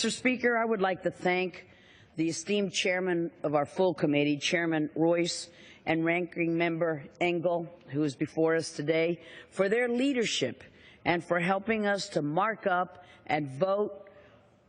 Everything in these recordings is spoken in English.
Mr. Speaker, I would like to thank the esteemed chairman of our full committee, Chairman Royce, and Ranking Member Engel, who is before us today, for their leadership and for helping us to mark up and vote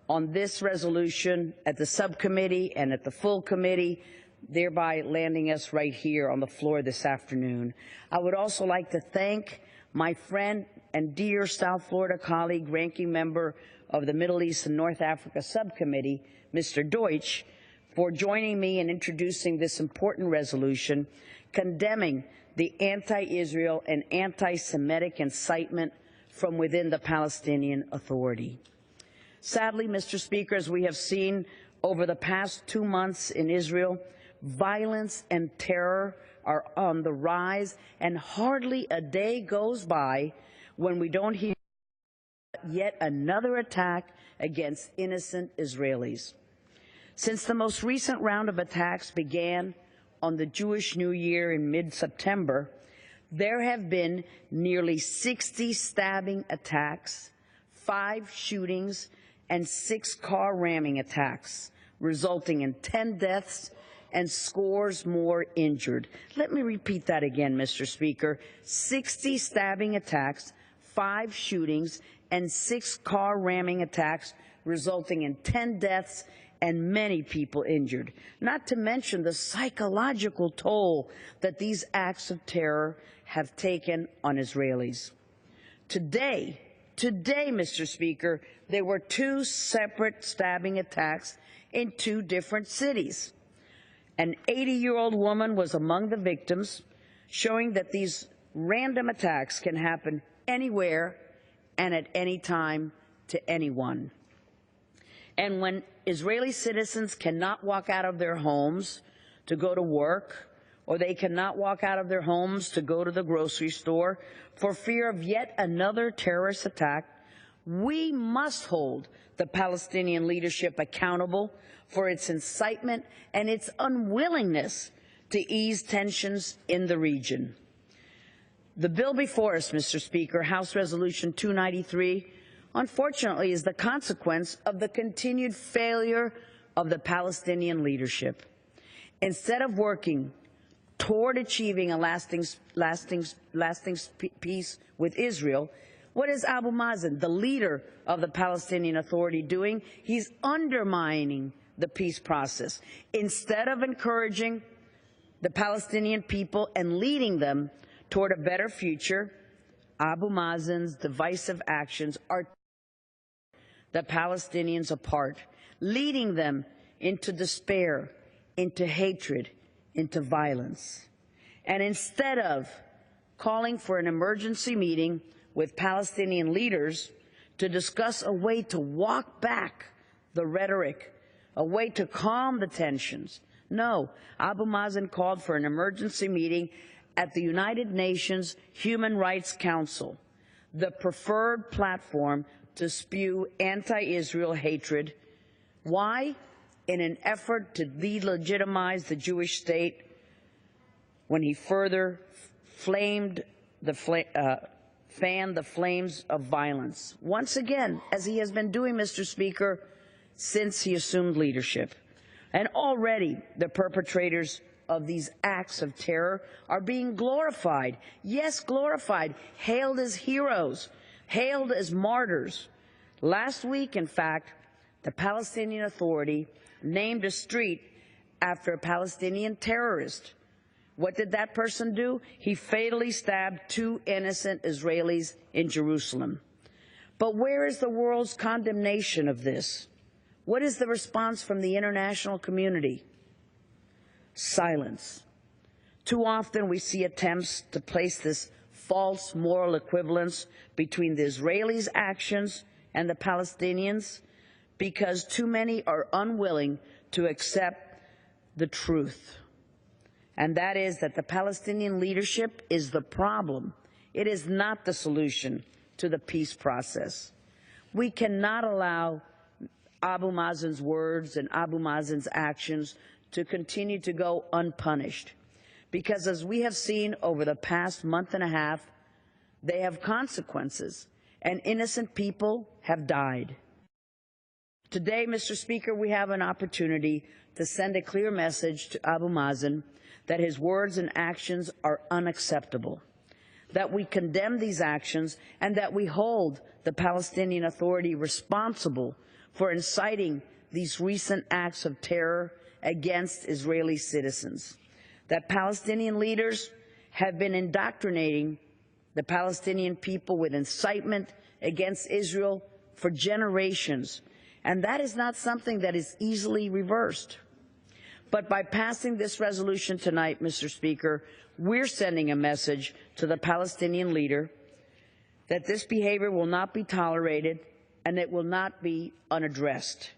on this resolution at the subcommittee and at the full committee, thereby landing us right here on the floor this afternoon. I would also like to thank my friend and dear South Florida colleague, Ranking Member of the Middle East and North Africa Subcommittee, Mr. Deutsch, for joining me in introducing this important resolution condemning the anti-Israel and anti-Semitic incitement from within the Palestinian Authority. Sadly, Mr. Speaker, as we have seen over the past 2 months in Israel, violence and terror are on the rise, and hardly a day goes by when we don't hear yet another attack against innocent Israelis. Since the most recent round of attacks began on the Jewish New Year in mid-September, there have been nearly 60 stabbing attacks, 5 shootings, and 6 car ramming attacks, resulting in 10 deaths and scores more injured. Let me repeat that again, Mr. Speaker. 60 stabbing attacks, 5 shootings, and 6 car ramming attacks, resulting in 10 deaths and many people injured, not to mention the psychological toll that these acts of terror have taken on Israelis. Today, Mr. Speaker, there were 2 separate stabbing attacks in 2 different cities. An 80-year-old woman was among the victims, showing that these random attacks can happen anywhere and at any time to anyone. And when Israeli citizens cannot walk out of their homes to go to work, or they cannot walk out of their homes to go to the grocery store for fear of yet another terrorist attack, we must hold the Palestinian leadership accountable for its incitement and its unwillingness to ease tensions in the region. The bill before us, Mr. Speaker, House Resolution 293, unfortunately is the consequence of the continued failure of the Palestinian leadership. Instead of working toward achieving a lasting peace with Israel, what is Abu Mazen, the leader of the Palestinian Authority, doing? He's undermining the peace process. Instead of encouraging the Palestinian people and leading them toward a better future, Abu Mazen's divisive actions are the Palestinians apart, leading them into despair, into hatred, into violence. And instead of calling for an emergency meeting with Palestinian leaders to discuss a way to walk back the rhetoric, a way to calm the tensions, no, Abu Mazen called for an emergency meeting at the United Nations Human Rights Council, the preferred platform to spew anti-Israel hatred. Why? In an effort to delegitimize the Jewish state, when he further fanned the flames of violence. Once again, as he has been doing, Mr. Speaker, since he assumed leadership. And already the perpetrators of these acts of terror are being glorified. Yes, glorified, hailed as heroes, hailed as martyrs. Last week, in fact, the Palestinian Authority named a street after a Palestinian terrorist. What did that person do? He fatally stabbed 2 innocent Israelis in Jerusalem. But where is the world's condemnation of this? What is the response from the international community? Silence. Too often we see attempts to place this false moral equivalence between the Israelis' actions and the Palestinians because too many are unwilling to accept the truth. And that is that the Palestinian leadership is the problem. It is not the solution to the peace process. We cannot allow Abu Mazen's words and Abu Mazen's actions to continue to go unpunished. Because as we have seen over the past month and a half, they have consequences, and innocent people have died. Today, Mr. Speaker, we have an opportunity to send a clear message to Abu Mazen that his words and actions are unacceptable, that we condemn these actions, and that we hold the Palestinian Authority responsible for inciting these recent acts of terror against Israeli citizens, that Palestinian leaders have been indoctrinating the Palestinian people with incitement against Israel for generations, and that is not something that is easily reversed. But by passing this resolution tonight, Mr. Speaker, we're sending a message to the Palestinian leader that this behavior will not be tolerated and it will not be unaddressed.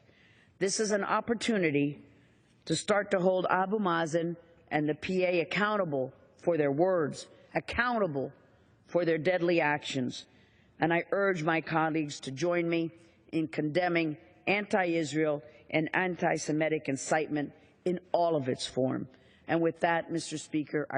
This is an opportunity to start to hold Abu Mazen and the PA accountable for their words, accountable for their deadly actions. And I urge my colleagues to join me in condemning anti-Israel and anti-Semitic incitement in all of its form. And with that, Mr. Speaker, I